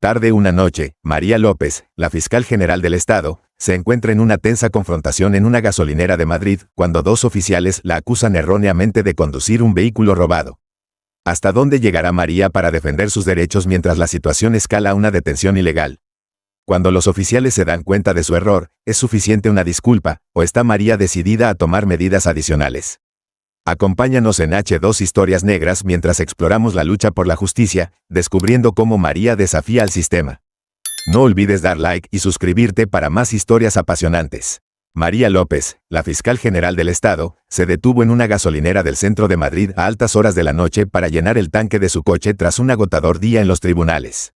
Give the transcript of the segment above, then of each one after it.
Tarde una noche, María López, la fiscal general del Estado, se encuentra en una tensa confrontación en una gasolinera de Madrid cuando dos oficiales la acusan erróneamente de conducir un vehículo robado. ¿Hasta dónde llegará María para defender sus derechos mientras la situación escala a una detención ilegal? Cuando los oficiales se dan cuenta de su error, ¿es suficiente una disculpa, o está María decidida a tomar medidas adicionales? Acompáñanos en H2 Historias Negras mientras exploramos la lucha por la justicia, descubriendo cómo María desafía al sistema. No olvides dar like y suscribirte para más historias apasionantes. María López, la fiscal general del Estado, se detuvo en una gasolinera del centro de Madrid a altas horas de la noche para llenar el tanque de su coche tras un agotador día en los tribunales.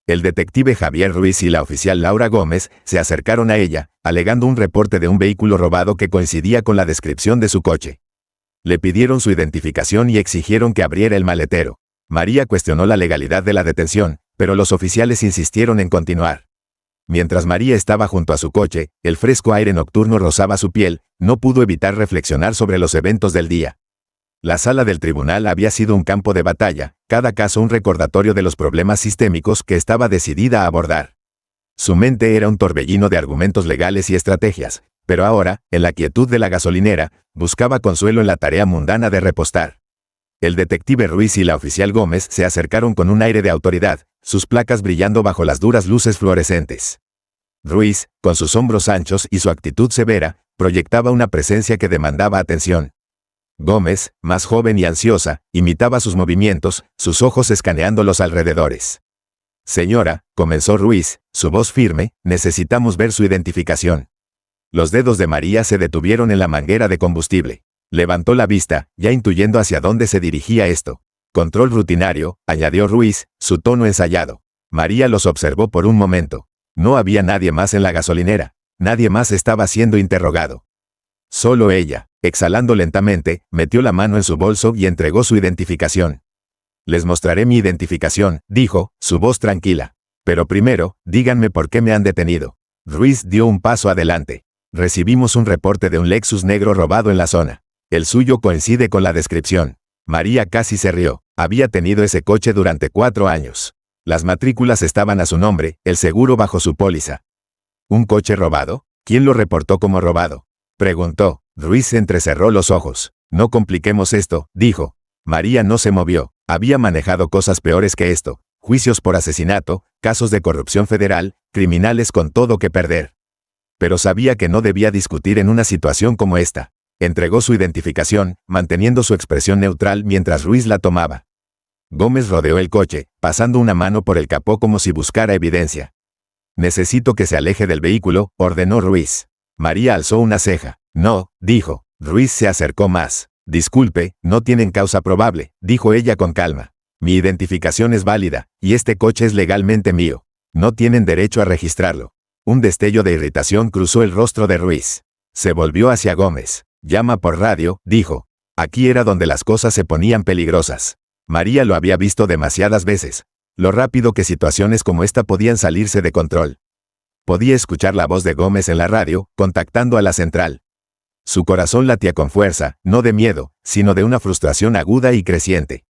El detective Javier Ruiz y la oficial Laura Gómez se acercaron a ella, alegando un reporte de un vehículo robado que coincidía con la descripción de su coche. Le pidieron su identificación y exigieron que abriera el maletero. María cuestionó la legalidad de la detención, pero los oficiales insistieron en continuar. Mientras María estaba junto a su coche, el fresco aire nocturno rozaba su piel, no pudo evitar reflexionar sobre los eventos del día. La sala del tribunal había sido un campo de batalla, cada caso un recordatorio de los problemas sistémicos que estaba decidida a abordar. Su mente era un torbellino de argumentos legales y estrategias, pero ahora, en la quietud de la gasolinera, buscaba consuelo en la tarea mundana de repostar. El detective Ruiz y la oficial Gómez se acercaron con un aire de autoridad, sus placas brillando bajo las duras luces fluorescentes. Ruiz, con sus hombros anchos y su actitud severa, proyectaba una presencia que demandaba atención. Gómez, más joven y ansiosa, imitaba sus movimientos, sus ojos escaneando los alrededores. Señora, comenzó Ruiz, su voz firme, necesitamos ver su identificación. Los dedos de María se detuvieron en la manguera de combustible. Levantó la vista, ya intuyendo hacia dónde se dirigía esto. Control rutinario, añadió Ruiz, su tono ensayado. María los observó por un momento. No había nadie más en la gasolinera. Nadie más estaba siendo interrogado. Solo ella, exhalando lentamente, metió la mano en su bolso y entregó su identificación. Les mostraré mi identificación, dijo, su voz tranquila. Pero primero, díganme por qué me han detenido. Ruiz dio un paso adelante. Recibimos un reporte de un Lexus negro robado en la zona. El suyo coincide con la descripción. María casi se rió. Había tenido ese coche durante 4 años. Las matrículas estaban a su nombre, el seguro bajo su póliza. ¿Un coche robado? ¿Quién lo reportó como robado?, preguntó. Ruiz entrecerró los ojos. No compliquemos esto, dijo. María no se movió. Había manejado cosas peores que esto. Juicios por asesinato, casos de corrupción federal, criminales con todo que perder. Pero sabía que no debía discutir en una situación como esta. Entregó su identificación, manteniendo su expresión neutral mientras Ruiz la tomaba. Gómez rodeó el coche, pasando una mano por el capó como si buscara evidencia. Necesito que se aleje del vehículo, ordenó Ruiz. María alzó una ceja. No, dijo. Ruiz se acercó más. Disculpe, no tienen causa probable, dijo ella con calma. Mi identificación es válida, y este coche es legalmente mío. No tienen derecho a registrarlo. Un destello de irritación cruzó el rostro de Ruiz. Se volvió hacia Gómez. Llama por radio, dijo. Aquí era donde las cosas se ponían peligrosas. María lo había visto demasiadas veces. Lo rápido que situaciones como esta podían salirse de control. Podía escuchar la voz de Gómez en la radio, contactando a la central. Su corazón latía con fuerza, no de miedo, sino de una frustración aguda y creciente.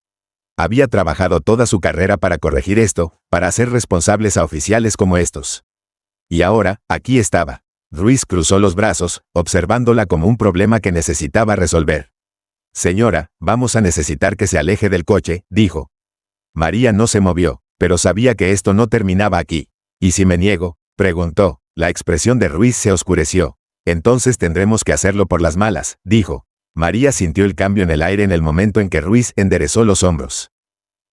Había trabajado toda su carrera para corregir esto, para hacer responsables a oficiales como estos. Y ahora, aquí estaba. Ruiz cruzó los brazos, observándola como un problema que necesitaba resolver. Señora, vamos a necesitar que se aleje del coche, dijo. María no se movió, pero sabía que esto no terminaba aquí. ¿Y si me niego?, preguntó. La expresión de Ruiz se oscureció. Entonces tendremos que hacerlo por las malas, dijo. María sintió el cambio en el aire en el momento en que Ruiz enderezó los hombros.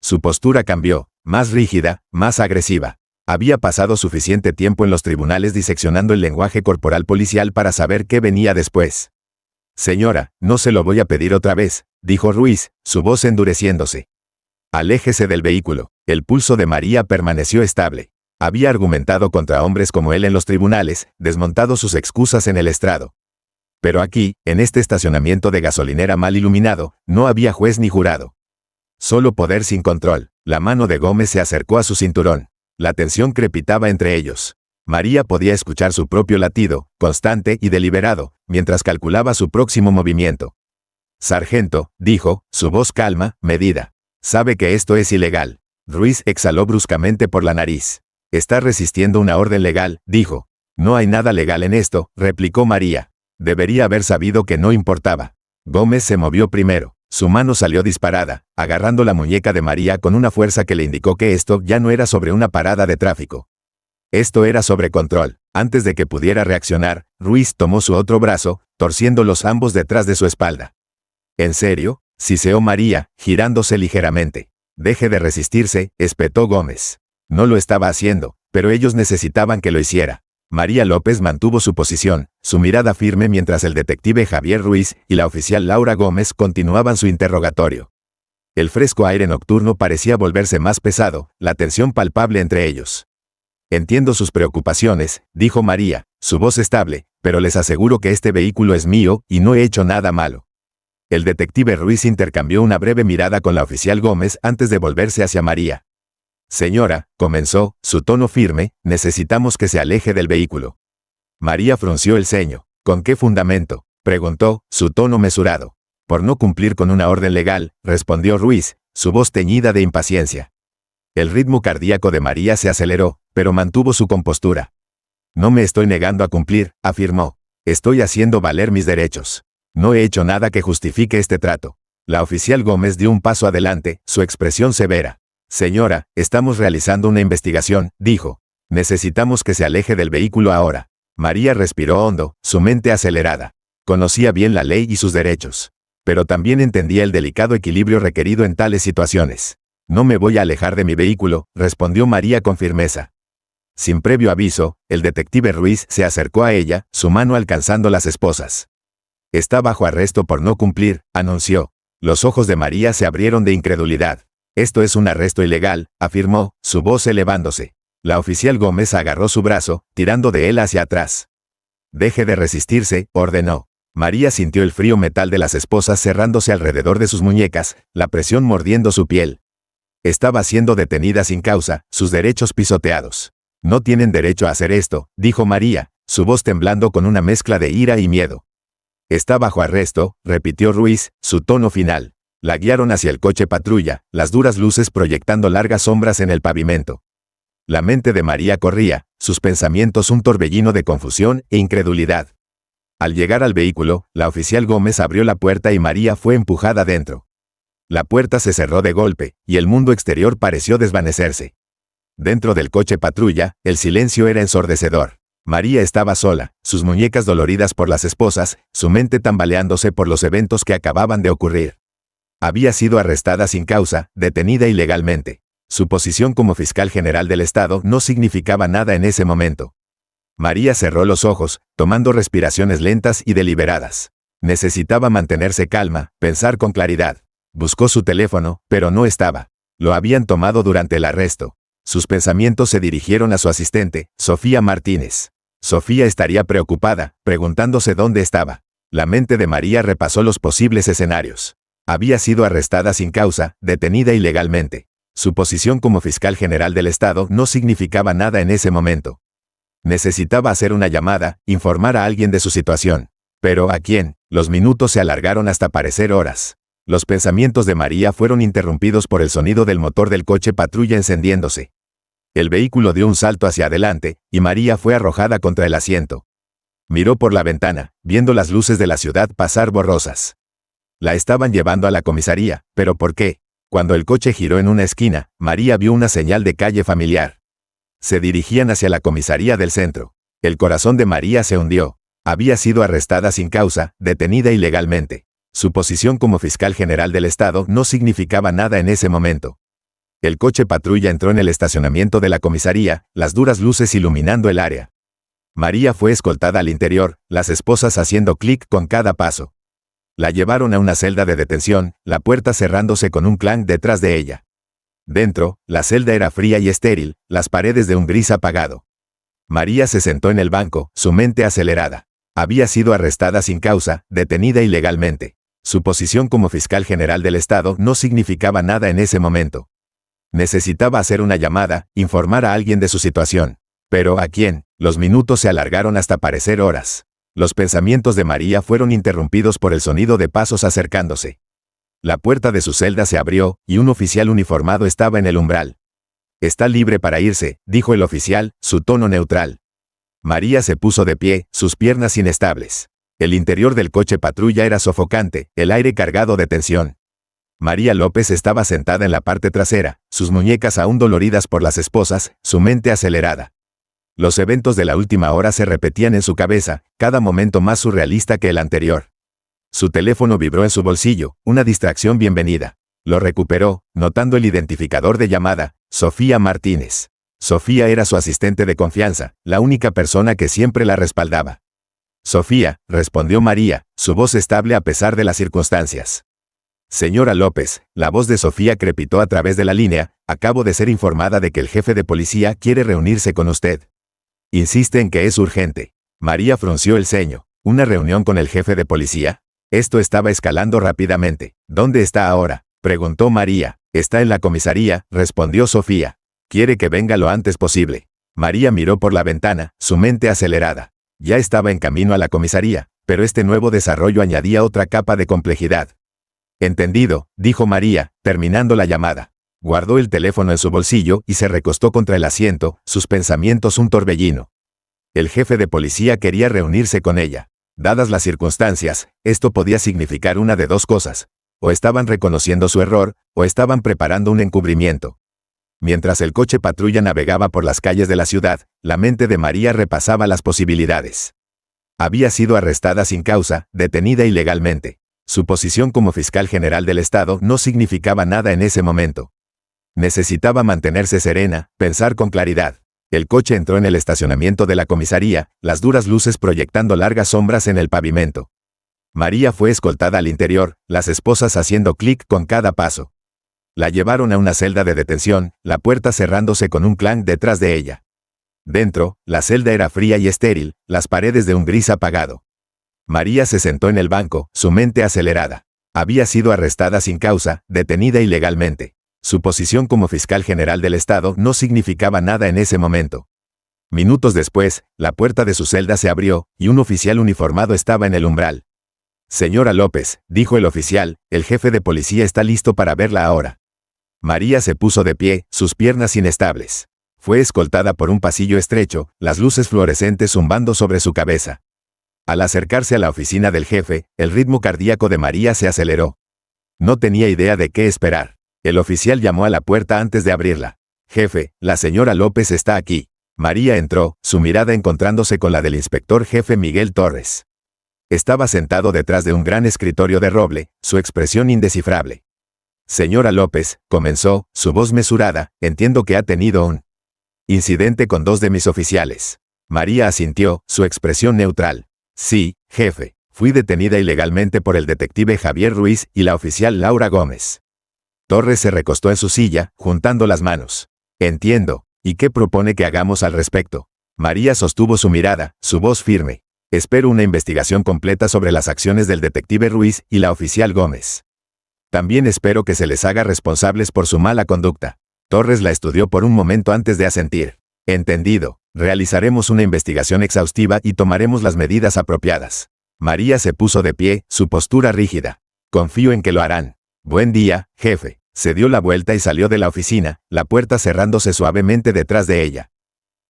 Su postura cambió, más rígida, más agresiva. Había pasado suficiente tiempo en los tribunales diseccionando el lenguaje corporal policial para saber qué venía después. Señora, no se lo voy a pedir otra vez, dijo Ruiz, su voz endureciéndose. Aléjese del vehículo. El pulso de María permaneció estable. Había argumentado contra hombres como él en los tribunales, desmontado sus excusas en el estrado. Pero aquí, en este estacionamiento de gasolinera mal iluminado, no había juez ni jurado. Solo poder sin control. La mano de Gómez se acercó a su cinturón. La tensión crepitaba entre ellos. María podía escuchar su propio latido, constante y deliberado, mientras calculaba su próximo movimiento. Sargento, dijo, su voz calma, medida. Sabe que esto es ilegal. Ruiz exhaló bruscamente por la nariz. Está resistiendo una orden legal, dijo. No hay nada legal en esto, replicó María. Debería haber sabido que no importaba. Gómez se movió primero. Su mano salió disparada, agarrando la muñeca de María con una fuerza que le indicó que esto ya no era sobre una parada de tráfico. Esto era sobre control. Antes de que pudiera reaccionar, Ruiz tomó su otro brazo, torciéndolos ambos detrás de su espalda. ¿En serio?, siseó María, girándose ligeramente. Deje de resistirse, espetó Gómez. No lo estaba haciendo, pero ellos necesitaban que lo hiciera. María López mantuvo su posición, su mirada firme mientras el detective Javier Ruiz y la oficial Laura Gómez continuaban su interrogatorio. El fresco aire nocturno parecía volverse más pesado, la tensión palpable entre ellos. Entiendo sus preocupaciones, dijo María, su voz estable, pero les aseguro que este vehículo es mío y no he hecho nada malo. El detective Ruiz intercambió una breve mirada con la oficial Gómez antes de volverse hacia María. Señora, comenzó, su tono firme, necesitamos que se aleje del vehículo. María frunció el ceño. ¿Con qué fundamento?, preguntó, su tono mesurado. Por no cumplir con una orden legal, respondió Ruiz, su voz teñida de impaciencia. El ritmo cardíaco de María se aceleró, pero mantuvo su compostura. No me estoy negando a cumplir, afirmó. Estoy haciendo valer mis derechos. No he hecho nada que justifique este trato. La oficial Gómez dio un paso adelante, su expresión severa. Señora, estamos realizando una investigación, dijo. Necesitamos que se aleje del vehículo ahora. María respiró hondo, su mente acelerada. Conocía bien la ley y sus derechos. Pero también entendía el delicado equilibrio requerido en tales situaciones. No me voy a alejar de mi vehículo, respondió María con firmeza. Sin previo aviso, el detective Ruiz se acercó a ella, su mano alcanzando las esposas. Está bajo arresto por no cumplir, anunció. Los ojos de María se abrieron de incredulidad. Esto es un arresto ilegal, afirmó, su voz elevándose. La oficial Gómez agarró su brazo, tirando de él hacia atrás. Deje de resistirse, ordenó. María sintió el frío metal de las esposas cerrándose alrededor de sus muñecas, la presión mordiendo su piel. Estaba siendo detenida sin causa, sus derechos pisoteados. No tienen derecho a hacer esto, dijo María, su voz temblando con una mezcla de ira y miedo. Está bajo arresto, repitió Ruiz, su tono final. La guiaron hacia el coche patrulla, las duras luces proyectando largas sombras en el pavimento. La mente de María corría, sus pensamientos un torbellino de confusión e incredulidad. Al llegar al vehículo, la oficial Gómez abrió la puerta y María fue empujada dentro. La puerta se cerró de golpe, y el mundo exterior pareció desvanecerse. Dentro del coche patrulla, el silencio era ensordecedor. María estaba sola, sus muñecas doloridas por las esposas, su mente tambaleándose por los eventos que acababan de ocurrir. Había sido arrestada sin causa, detenida ilegalmente. Su posición como fiscal general del Estado no significaba nada en ese momento. María cerró los ojos, tomando respiraciones lentas y deliberadas. Necesitaba mantenerse calma, pensar con claridad. Buscó su teléfono, pero no estaba. Lo habían tomado durante el arresto. Sus pensamientos se dirigieron a su asistente, Sofía Martínez. Sofía estaría preocupada, preguntándose dónde estaba. La mente de María repasó los posibles escenarios. Había sido arrestada sin causa, detenida ilegalmente. Su posición como fiscal general del Estado no significaba nada en ese momento. Necesitaba hacer una llamada, informar a alguien de su situación. ¿Pero a quién? Los minutos se alargaron hasta parecer horas. Los pensamientos de María fueron interrumpidos por el sonido del motor del coche patrulla encendiéndose. El vehículo dio un salto hacia adelante, y María fue arrojada contra el asiento. Miró por la ventana, viendo las luces de la ciudad pasar borrosas. La estaban llevando a la comisaría, ¿pero por qué? Cuando el coche giró en una esquina, María vio una señal de calle familiar. Se dirigían hacia la comisaría del centro. El corazón de María se hundió. Había sido arrestada sin causa, detenida ilegalmente. Su posición como fiscal general del Estado no significaba nada en ese momento. El coche patrulla entró en el estacionamiento de la comisaría, las duras luces iluminando el área. María fue escoltada al interior, las esposas haciendo clic con cada paso. La llevaron a una celda de detención, la puerta cerrándose con un clang detrás de ella. Dentro, la celda era fría y estéril, las paredes de un gris apagado. María se sentó en el banco, su mente acelerada. Había sido arrestada sin causa, detenida ilegalmente. Su posición como fiscal general del Estado no significaba nada en ese momento. Necesitaba hacer una llamada, informar a alguien de su situación. ¿Pero a quién? Los minutos se alargaron hasta parecer horas. Los pensamientos de María fueron interrumpidos por el sonido de pasos acercándose. La puerta de su celda se abrió, y un oficial uniformado estaba en el umbral. Está libre para irse, dijo el oficial, su tono neutral. María se puso de pie, sus piernas inestables. El interior del coche patrulla era sofocante, el aire cargado de tensión. María López estaba sentada en la parte trasera, sus muñecas aún doloridas por las esposas, su mente acelerada. Los eventos de la última hora se repetían en su cabeza, cada momento más surrealista que el anterior. Su teléfono vibró en su bolsillo, una distracción bienvenida. Lo recuperó, notando el identificador de llamada, Sofía Martínez. Sofía era su asistente de confianza, la única persona que siempre la respaldaba. Sofía, respondió María, su voz estable a pesar de las circunstancias. Señora López, la voz de Sofía crepitó a través de la línea, acabo de ser informada de que el jefe de policía quiere reunirse con usted. Insiste en que es urgente. María frunció el ceño. ¿Una reunión con el jefe de policía? Esto estaba escalando rápidamente. ¿Dónde está ahora?, preguntó María. Está en la comisaría, respondió Sofía. Quiere que venga lo antes posible. María miró por la ventana, su mente acelerada. Ya estaba en camino a la comisaría, pero este nuevo desarrollo añadía otra capa de complejidad. Entendido, dijo María, terminando la llamada. Guardó el teléfono en su bolsillo y se recostó contra el asiento, sus pensamientos un torbellino. El jefe de policía quería reunirse con ella. Dadas las circunstancias, esto podía significar una de dos cosas. O estaban reconociendo su error, o estaban preparando un encubrimiento. Mientras el coche patrulla navegaba por las calles de la ciudad, la mente de María repasaba las posibilidades. Había sido arrestada sin causa, detenida ilegalmente. Su posición como fiscal general del Estado no significaba nada en ese momento. Necesitaba mantenerse serena, pensar con claridad. El coche entró en el estacionamiento de la comisaría, las duras luces proyectando largas sombras en el pavimento. María fue escoltada al interior, las esposas haciendo clic con cada paso. La llevaron a una celda de detención, la puerta cerrándose con un clang detrás de ella. Dentro, la celda era fría y estéril, las paredes de un gris apagado. María se sentó en el banco, su mente acelerada. Había sido arrestada sin causa, detenida ilegalmente. Su posición como fiscal general del Estado no significaba nada en ese momento. Minutos después, la puerta de su celda se abrió, y un oficial uniformado estaba en el umbral. Señora López, dijo el oficial, el jefe de policía está listo para verla ahora. María se puso de pie, sus piernas inestables. Fue escoltada por un pasillo estrecho, las luces fluorescentes zumbando sobre su cabeza. Al acercarse a la oficina del jefe, el ritmo cardíaco de María se aceleró. No tenía idea de qué esperar. El oficial llamó a la puerta antes de abrirla. Jefe, la señora López está aquí. María entró, su mirada encontrándose con la del inspector jefe Miguel Torres. Estaba sentado detrás de un gran escritorio de roble, su expresión indescifrable. Señora López, comenzó, su voz mesurada, entiendo que ha tenido un incidente con dos de mis oficiales. María asintió, su expresión neutral. Sí, jefe, fui detenida ilegalmente por el detective Javier Ruiz y la oficial Laura Gómez. Torres se recostó en su silla, juntando las manos. Entiendo. ¿Y qué propone que hagamos al respecto? María sostuvo su mirada, su voz firme. Espero una investigación completa sobre las acciones del detective Ruiz y la oficial Gómez. También espero que se les haga responsables por su mala conducta. Torres la estudió por un momento antes de asentir. Entendido. Realizaremos una investigación exhaustiva y tomaremos las medidas apropiadas. María se puso de pie, su postura rígida. Confío en que lo harán. Buen día, jefe. Se dio la vuelta y salió de la oficina, la puerta cerrándose suavemente detrás de ella.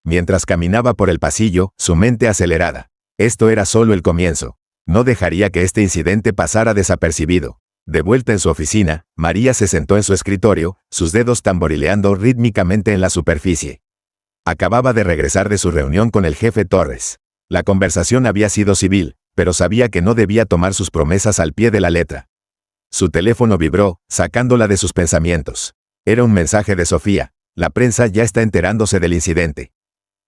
Mientras caminaba por el pasillo, su mente acelerada. Esto era solo el comienzo. No dejaría que este incidente pasara desapercibido. De vuelta en su oficina, María se sentó en su escritorio, sus dedos tamborileando rítmicamente en la superficie. Acababa de regresar de su reunión con el jefe Torres. La conversación había sido civil, pero sabía que no debía tomar sus promesas al pie de la letra. Su teléfono vibró, sacándola de sus pensamientos. Era un mensaje de Sofía. La prensa ya está enterándose del incidente.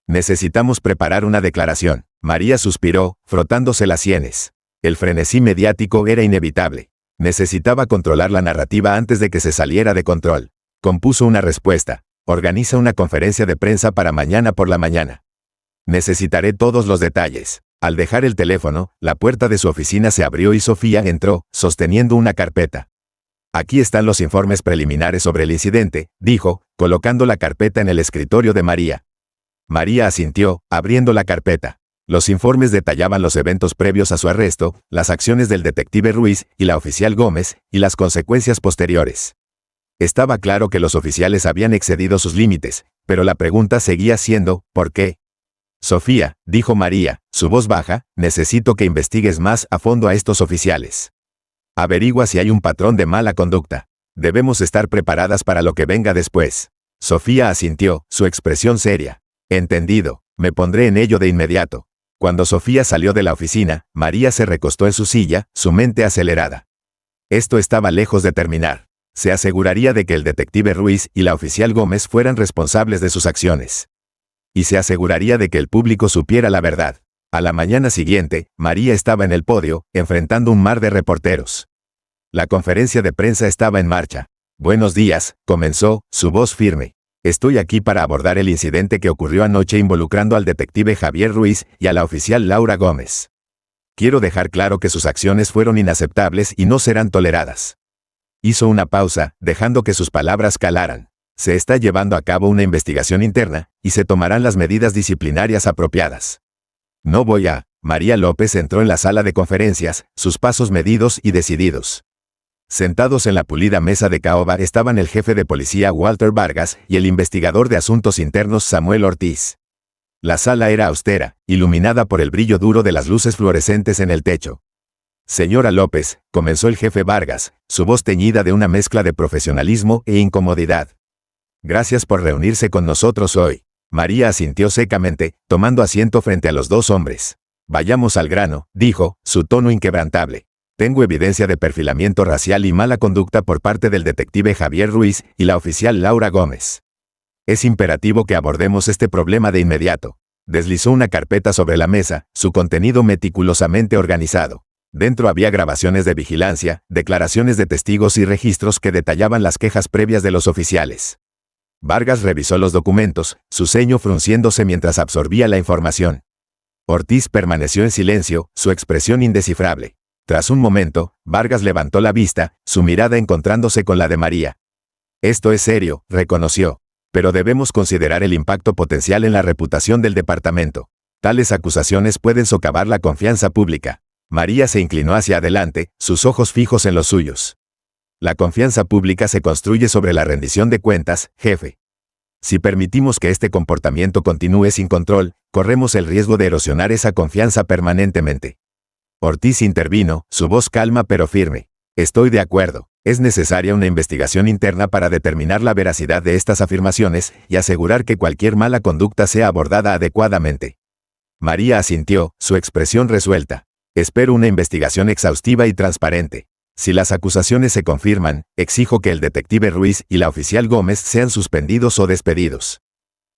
Necesitamos preparar una declaración. María suspiró, frotándose las sienes. El frenesí mediático era inevitable. Necesitaba controlar la narrativa antes de que se saliera de control. Compuso una respuesta. Organiza una conferencia de prensa para mañana por la mañana. Necesitaré todos los detalles. Al dejar el teléfono, la puerta de su oficina se abrió y Sofía entró, sosteniendo una carpeta. Aquí están los informes preliminares sobre el incidente, dijo, colocando la carpeta en el escritorio de María. María asintió, abriendo la carpeta. Los informes detallaban los eventos previos a su arresto, las acciones del detective Ruiz y la oficial Gómez, y las consecuencias posteriores. Estaba claro que los oficiales habían excedido sus límites, pero la pregunta seguía siendo, ¿por qué? Sofía, dijo María, su voz baja, necesito que investigues más a fondo a estos oficiales. Averigua si hay un patrón de mala conducta. Debemos estar preparadas para lo que venga después. Sofía asintió, su expresión seria. Entendido, me pondré en ello de inmediato. Cuando Sofía salió de la oficina, María se recostó en su silla, su mente acelerada. Esto estaba lejos de terminar. Se aseguraría de que el detective Ruiz y la oficial Gómez fueran responsables de sus acciones. Y se aseguraría de que el público supiera la verdad. A la mañana siguiente, María estaba en el podio, enfrentando un mar de reporteros. La conferencia de prensa estaba en marcha. Buenos días, comenzó, su voz firme. Estoy aquí para abordar el incidente que ocurrió anoche involucrando al detective Javier Ruiz y a la oficial Laura Gómez. Quiero dejar claro que sus acciones fueron inaceptables y no serán toleradas. Hizo una pausa, dejando que sus palabras calaran. Se está llevando a cabo una investigación interna, y se tomarán las medidas disciplinarias apropiadas. No voy a... María López entró en la sala de conferencias, sus pasos medidos y decididos. Sentados en la pulida mesa de caoba estaban el jefe de policía Walter Vargas y el investigador de asuntos internos Samuel Ortiz. La sala era austera, iluminada por el brillo duro de las luces fluorescentes en el techo. Señora López, comenzó el jefe Vargas, su voz teñida de una mezcla de profesionalismo e incomodidad. Gracias por reunirse con nosotros hoy. María asintió secamente, tomando asiento frente a los dos hombres. Vayamos al grano, dijo, su tono inquebrantable. Tengo evidencia de perfilamiento racial y mala conducta por parte del detective Javier Ruiz y la oficial Laura Gómez. Es imperativo que abordemos este problema de inmediato. Deslizó una carpeta sobre la mesa, su contenido meticulosamente organizado. Dentro había grabaciones de vigilancia, declaraciones de testigos y registros que detallaban las quejas previas de los oficiales. Vargas revisó los documentos, su ceño frunciéndose mientras absorbía la información. Ortiz permaneció en silencio, su expresión indescifrable. Tras un momento, Vargas levantó la vista, su mirada encontrándose con la de María. Esto es serio, reconoció. Pero debemos considerar el impacto potencial en la reputación del departamento. Tales acusaciones pueden socavar la confianza pública. María se inclinó hacia adelante, sus ojos fijos en los suyos. La confianza pública se construye sobre la rendición de cuentas, jefe. Si permitimos que este comportamiento continúe sin control, corremos el riesgo de erosionar esa confianza permanentemente. Ortiz intervino, su voz calma pero firme. Estoy de acuerdo. Es necesaria una investigación interna para determinar la veracidad de estas afirmaciones y asegurar que cualquier mala conducta sea abordada adecuadamente. María asintió, su expresión resuelta. Espero una investigación exhaustiva y transparente. Si las acusaciones se confirman, exijo que el detective Ruiz y la oficial Gómez sean suspendidos o despedidos.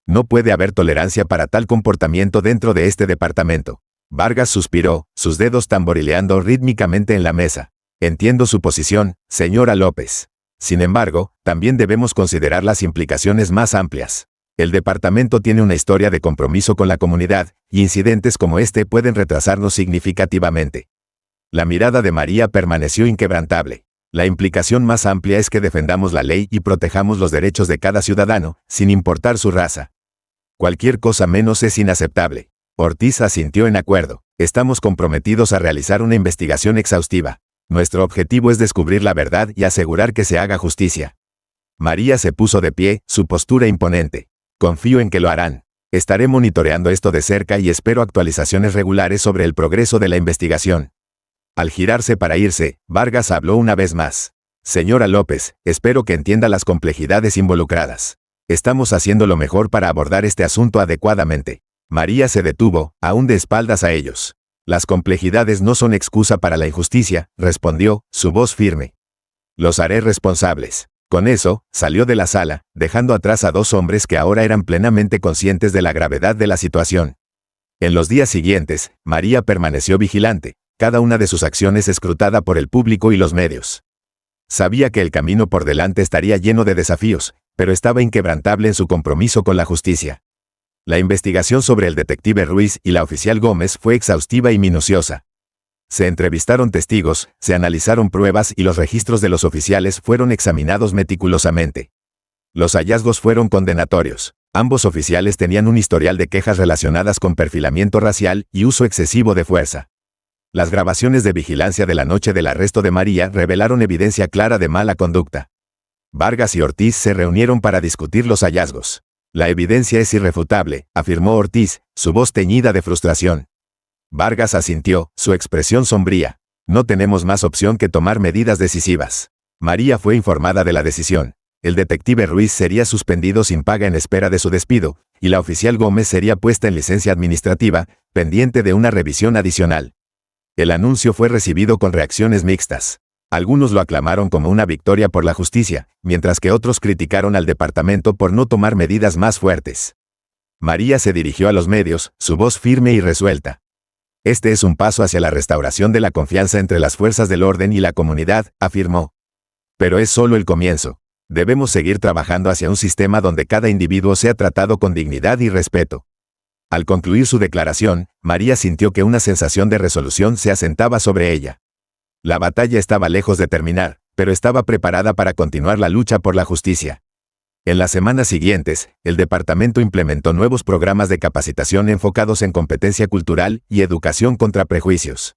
No puede haber tolerancia para tal comportamiento dentro de este departamento. Vargas suspiró, sus dedos tamborileando rítmicamente en la mesa. Entiendo su posición, señora López. Sin embargo, también debemos considerar las implicaciones más amplias. El departamento tiene una historia de compromiso con la comunidad, y incidentes como este pueden retrasarnos significativamente. La mirada de María permaneció inquebrantable. La implicación más amplia es que defendamos la ley y protejamos los derechos de cada ciudadano, sin importar su raza. Cualquier cosa menos es inaceptable. Ortiz asintió en acuerdo. Estamos comprometidos a realizar una investigación exhaustiva. Nuestro objetivo es descubrir la verdad y asegurar que se haga justicia. María se puso de pie, su postura imponente. Confío en que lo harán. Estaré monitoreando esto de cerca y espero actualizaciones regulares sobre el progreso de la investigación. Al girarse para irse, Vargas habló una vez más. Señora López, espero que entienda las complejidades involucradas. Estamos haciendo lo mejor para abordar este asunto adecuadamente. María se detuvo, aún de espaldas a ellos. Las complejidades no son excusa para la injusticia, respondió, su voz firme. Los haré responsables. Con eso, salió de la sala, dejando atrás a dos hombres que ahora eran plenamente conscientes de la gravedad de la situación. En los días siguientes, María permaneció vigilante, cada una de sus acciones escrutada por el público y los medios. Sabía que el camino por delante estaría lleno de desafíos, pero estaba inquebrantable en su compromiso con la justicia. La investigación sobre el detective Ruiz y la oficial Gómez fue exhaustiva y minuciosa. Se entrevistaron testigos, se analizaron pruebas y los registros de los oficiales fueron examinados meticulosamente. Los hallazgos fueron condenatorios. Ambos oficiales tenían un historial de quejas relacionadas con perfilamiento racial y uso excesivo de fuerza. Las grabaciones de vigilancia de la noche del arresto de María revelaron evidencia clara de mala conducta. Vargas y Ortiz se reunieron para discutir los hallazgos. La evidencia es irrefutable, afirmó Ortiz, su voz teñida de frustración. Vargas asintió, su expresión sombría. No tenemos más opción que tomar medidas decisivas. María fue informada de la decisión. El detective Ruiz sería suspendido sin paga en espera de su despido, y la oficial Gómez sería puesta en licencia administrativa, pendiente de una revisión adicional. El anuncio fue recibido con reacciones mixtas. Algunos lo aclamaron como una victoria por la justicia, mientras que otros criticaron al departamento por no tomar medidas más fuertes. María se dirigió a los medios, su voz firme y resuelta. Este es un paso hacia la restauración de la confianza entre las fuerzas del orden y la comunidad, afirmó. Pero es solo el comienzo. Debemos seguir trabajando hacia un sistema donde cada individuo sea tratado con dignidad y respeto. Al concluir su declaración, María sintió que una sensación de resolución se asentaba sobre ella. La batalla estaba lejos de terminar, pero estaba preparada para continuar la lucha por la justicia. En las semanas siguientes, el departamento implementó nuevos programas de capacitación enfocados en competencia cultural y educación contra prejuicios.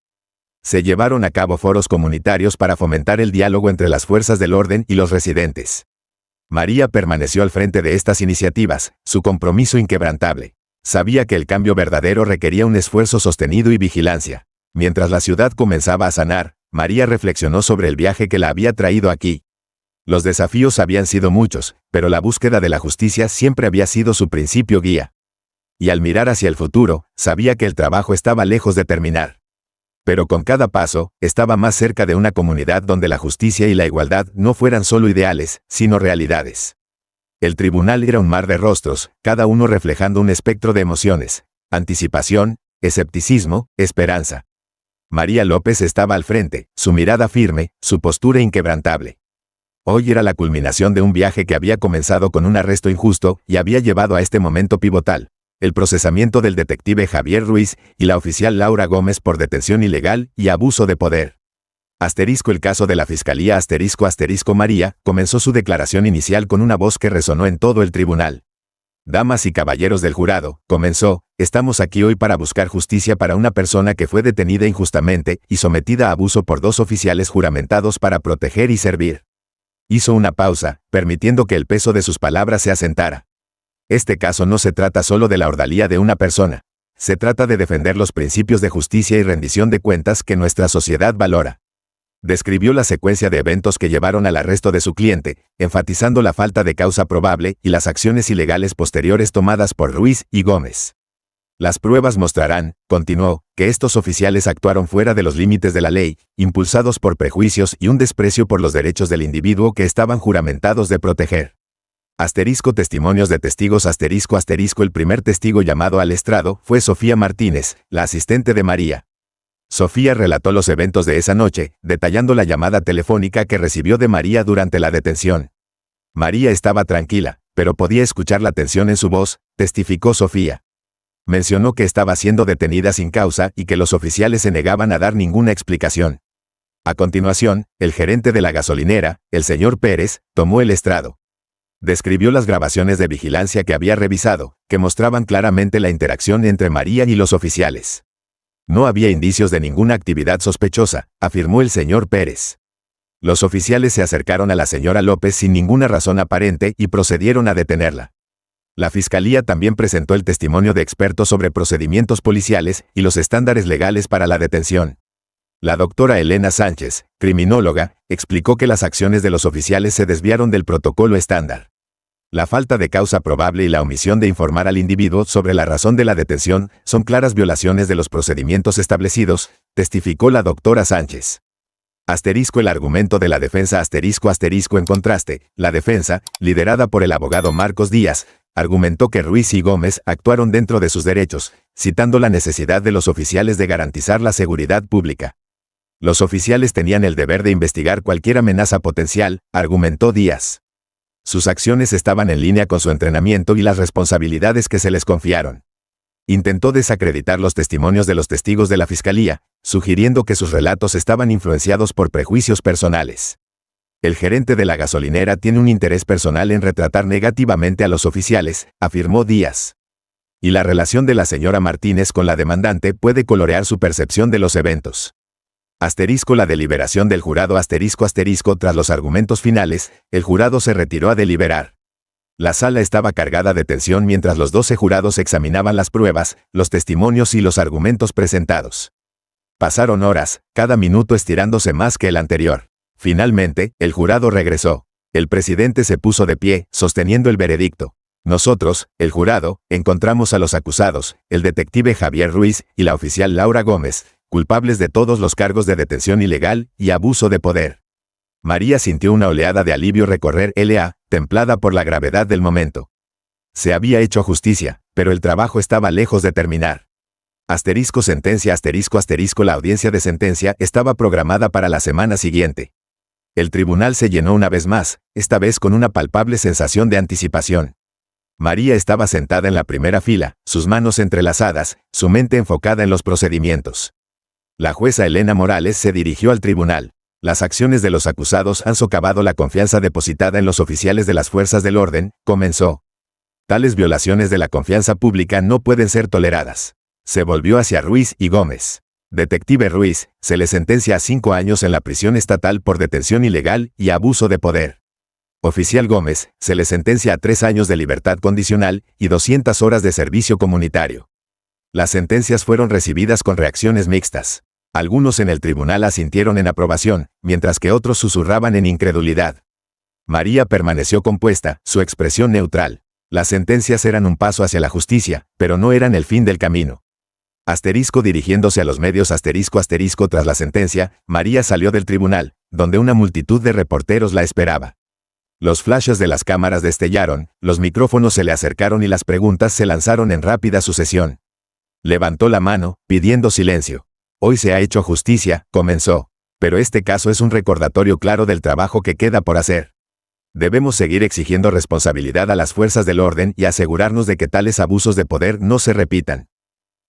Se llevaron a cabo foros comunitarios para fomentar el diálogo entre las fuerzas del orden y los residentes. María permaneció al frente de estas iniciativas, su compromiso inquebrantable. Sabía que el cambio verdadero requería un esfuerzo sostenido y vigilancia. Mientras la ciudad comenzaba a sanar, María reflexionó sobre el viaje que la había traído aquí. Los desafíos habían sido muchos, pero la búsqueda de la justicia siempre había sido su principio guía. Y al mirar hacia el futuro, sabía que el trabajo estaba lejos de terminar. Pero con cada paso, estaba más cerca de una comunidad donde la justicia y la igualdad no fueran solo ideales, sino realidades. El tribunal era un mar de rostros, cada uno reflejando un espectro de emociones: anticipación, escepticismo, esperanza. María López estaba al frente, su mirada firme, su postura inquebrantable. Hoy era la culminación de un viaje que había comenzado con un arresto injusto y había llevado a este momento pivotal: el procesamiento del detective Javier Ruiz y la oficial Laura Gómez por detención ilegal y abuso de poder. El caso de la Fiscalía ** María comenzó su declaración inicial con una voz que resonó en todo el tribunal. Damas y caballeros del jurado, comenzó, estamos aquí hoy para buscar justicia para una persona que fue detenida injustamente y sometida a abuso por 2 oficiales juramentados para proteger y servir. Hizo una pausa, permitiendo que el peso de sus palabras se asentara. Este caso no se trata solo de la ordalía de una persona. Se trata de defender los principios de justicia y rendición de cuentas que nuestra sociedad valora. Describió la secuencia de eventos que llevaron al arresto de su cliente, enfatizando la falta de causa probable y las acciones ilegales posteriores tomadas por Ruiz y Gómez. Las pruebas mostrarán, continuó, que estos oficiales actuaron fuera de los límites de la ley, impulsados por prejuicios y un desprecio por los derechos del individuo que estaban juramentados de proteger. Testimonios de testigos ***. El primer testigo llamado al estrado fue Sofía Martínez, la asistente de María. Sofía relató los eventos de esa noche, detallando la llamada telefónica que recibió de María durante la detención. María estaba tranquila, pero podía escuchar la tensión en su voz, testificó Sofía. Mencionó que estaba siendo detenida sin causa y que los oficiales se negaban a dar ninguna explicación. A continuación, el gerente de la gasolinera, el señor Pérez, tomó el estrado. Describió las grabaciones de vigilancia que había revisado, que mostraban claramente la interacción entre María y los oficiales. No había indicios de ninguna actividad sospechosa, afirmó el señor Pérez. Los oficiales se acercaron a la señora López sin ninguna razón aparente y procedieron a detenerla. La Fiscalía también presentó el testimonio de expertos sobre procedimientos policiales y los estándares legales para la detención. La doctora Elena Sánchez, criminóloga, explicó que las acciones de los oficiales se desviaron del protocolo estándar. La falta de causa probable y la omisión de informar al individuo sobre la razón de la detención son claras violaciones de los procedimientos establecidos, testificó la doctora Sánchez. El argumento de la defensa ***. En contraste, la defensa, liderada por el abogado Marcos Díaz, argumentó que Ruiz y Gómez actuaron dentro de sus derechos, citando la necesidad de los oficiales de garantizar la seguridad pública. Los oficiales tenían el deber de investigar cualquier amenaza potencial, argumentó Díaz. Sus acciones estaban en línea con su entrenamiento y las responsabilidades que se les confiaron. Intentó desacreditar los testimonios de los testigos de la Fiscalía, sugiriendo que sus relatos estaban influenciados por prejuicios personales. El gerente de la gasolinera tiene un interés personal en retratar negativamente a los oficiales, afirmó Díaz. Y la relación de la señora Martínez con la demandante puede colorear su percepción de los eventos. La deliberación del jurado tras los argumentos finales, el jurado se retiró a deliberar. La sala estaba cargada de tensión mientras los 12 jurados examinaban las pruebas, los testimonios y los argumentos presentados. Pasaron horas, cada minuto estirándose más que el anterior. Finalmente, el jurado regresó. El presidente se puso de pie, sosteniendo el veredicto. Nosotros, el jurado, encontramos a los acusados, el detective Javier Ruiz y la oficial Laura Gómez, culpables de todos los cargos de detención ilegal y abuso de poder. María sintió una oleada de alivio recorrer la, templada por la gravedad del momento. Se había hecho justicia, pero el trabajo estaba lejos de terminar. Sentencia la audiencia de sentencia estaba programada para la semana siguiente. El tribunal se llenó una vez más, esta vez con una palpable sensación de anticipación. María estaba sentada en la primera fila, sus manos entrelazadas, su mente enfocada en los procedimientos. La jueza Elena Morales se dirigió al tribunal. Las acciones de los acusados han socavado la confianza depositada en los oficiales de las fuerzas del orden, comenzó. Tales violaciones de la confianza pública no pueden ser toleradas. Se volvió hacia Ruiz y Gómez. Detective Ruiz, se le sentencia a 5 años en la prisión estatal por detención ilegal y abuso de poder. Oficial Gómez, se le sentencia a 3 años de libertad condicional y 200 horas de servicio comunitario. Las sentencias fueron recibidas con reacciones mixtas. Algunos en el tribunal asintieron en aprobación, mientras que otros susurraban en incredulidad. María permaneció compuesta, su expresión neutral. Las sentencias eran un paso hacia la justicia, pero no eran el fin del camino. Dirigiéndose a los medios tras la sentencia, María salió del tribunal, donde una multitud de reporteros la esperaba. Los flashes de las cámaras destellaron, los micrófonos se le acercaron y las preguntas se lanzaron en rápida sucesión. Levantó la mano, pidiendo silencio. Hoy se ha hecho justicia, comenzó. Pero este caso es un recordatorio claro del trabajo que queda por hacer. Debemos seguir exigiendo responsabilidad a las fuerzas del orden y asegurarnos de que tales abusos de poder no se repitan.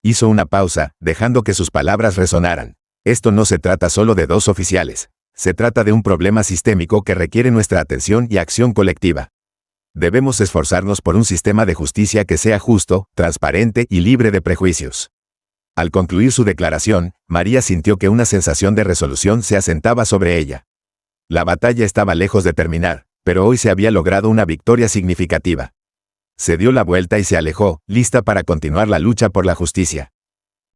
Hizo una pausa, dejando que sus palabras resonaran. Esto no se trata solo de 2 oficiales. Se trata de un problema sistémico que requiere nuestra atención y acción colectiva. Debemos esforzarnos por un sistema de justicia que sea justo, transparente y libre de prejuicios. Al concluir su declaración, María sintió que una sensación de resolución se asentaba sobre ella. La batalla estaba lejos de terminar, pero hoy se había logrado una victoria significativa. Se dio la vuelta y se alejó, lista para continuar la lucha por la justicia.